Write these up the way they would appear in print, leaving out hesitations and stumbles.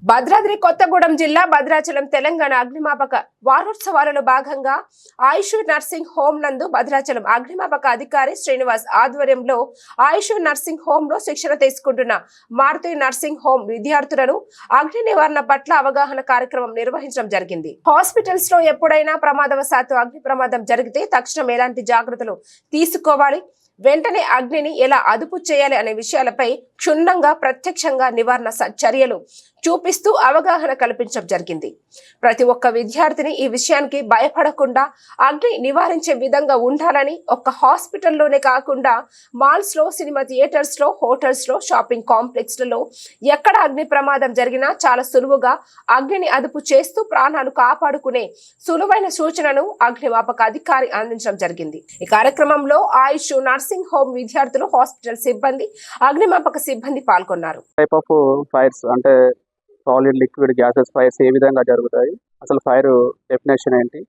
భద్రాద్రి కొత్తగూడెం జిల్లా భద్రాచలం తెలంగాణ అగ్నిమాపక వారోత్సవాలలో భాగంగా ఆయుష్ నర్సింగ్ హోం నందు భద్రాచలం అగ్నిమాపక అధికారి శ్రీనివాస్ ఆధ్వర్యంలో ఆయుష్ నర్సింగ్ హోం లో శిక్షణ తీసుకుంటున్న మారుతి నర్సింగ్ హోం విద్యార్థులను అగ్ని నివారణ పట్ల అవగాహన కార్యక్రమం నిర్వహించడం జరిగింది. హాస్పిటల్స్ లో ఎప్పుడైనా ప్రమాదవశాత్తు అగ్ని ప్రమాదం జరిగితే తక్షణం ఎలాంటి జాగ్రత్తలు తీసుకోవాలి, వెంటనే అగ్నిని ఎలా అదుపు చేయాలి అనే విషయాలపై క్షుణ్ణంగా ప్రత్యక్షంగా నివారణ చర్యలు చూపిస్తూ అవగాహన కల్పించడం జరిగింది. ప్రతి ఒక్క విద్యార్థిని ఈ విషయానికి భయపడకుండా అగ్ని నివారించే విధంగా ఉండాలని ఒక్క హాస్పిటల్లోనే కాకుండా మాల్స్ లో, సినిమా థియేటర్స్ లో, హోటల్స్ లో, షాపింగ్ కాంప్లెక్స్ లలో ఎక్కడ అగ్ని ప్రమాదం జరిగినా చాలా సులువుగా అగ్నిని అదుపు చేస్తూ ప్రాణాలు కాపాడుకునే సులువైన సూచనను అగ్నిమాపక అధికారి అందించడం జరిగింది. ఈ కార్యక్రమంలో ఆయుష్ నర్సింగ్ హోమ్ విద్యార్థులు, హాస్పిటల్ సిబ్బంది, అగ్నిమాపక సిబ్బంది పాల్గొన్నారు. టైప్ ఆఫ్ ఫైర్స్ అంటే సాలిడ్, లిక్విడ్, గ్యాసెస్ ఫైర్స్ ఏ విధంగా జరుగుతాయి, అసలు ఫైర్ డెఫినేషన్ ఏంటి,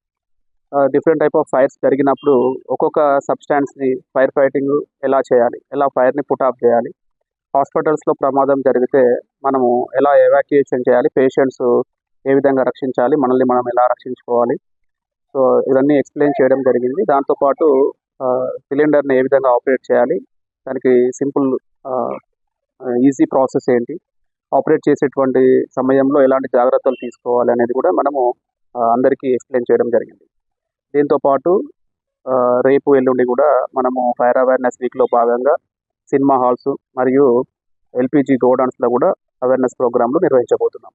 డిఫరెంట్ టైప్ ఆఫ్ ఫైర్స్ జరిగినప్పుడు ఒక్కొక్క సబ్స్టాన్స్ని ఫైర్ ఫైటింగ్ ఎలా చేయాలి, ఎలా ఫైర్ని పుట్ ఆఫ్ చేయాలి, హాస్పిటల్స్లో ప్రమాదం జరిగితే మనము ఎలా ఎవాక్యుయేషన్ చేయాలి, పేషెంట్స్ ఏ విధంగా రక్షించాలి, మనల్ని మనం ఎలా రక్షించుకోవాలి, సో ఇవన్నీ ఎక్స్ప్లెయిన్ చేయడం జరిగింది. దాంతోపాటు సిలిండర్ని ఏ విధంగా ఆపరేట్ చేయాలి, దానికి సింపుల్ ఈజీ ప్రాసెస్ ఏంటి, ఆపరేట్ చేసేటువంటి సమయంలో ఎలాంటి జాగ్రత్తలు తీసుకోవాలి అనేది కూడా మనము అందరికీ ఎక్స్ప్లెయిన్ చేయడం జరిగింది. దీంతోపాటు రేపు ఎల్లుండి కూడా మనము ఫైర్ అవేర్నెస్ వీక్లో భాగంగా సినిమా హాల్స్ మరియు ఎల్పిజి గోడౌన్స్లో కూడా అవేర్నెస్ ప్రోగ్రాంలు నిర్వహించబోతున్నాం.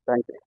Thank you.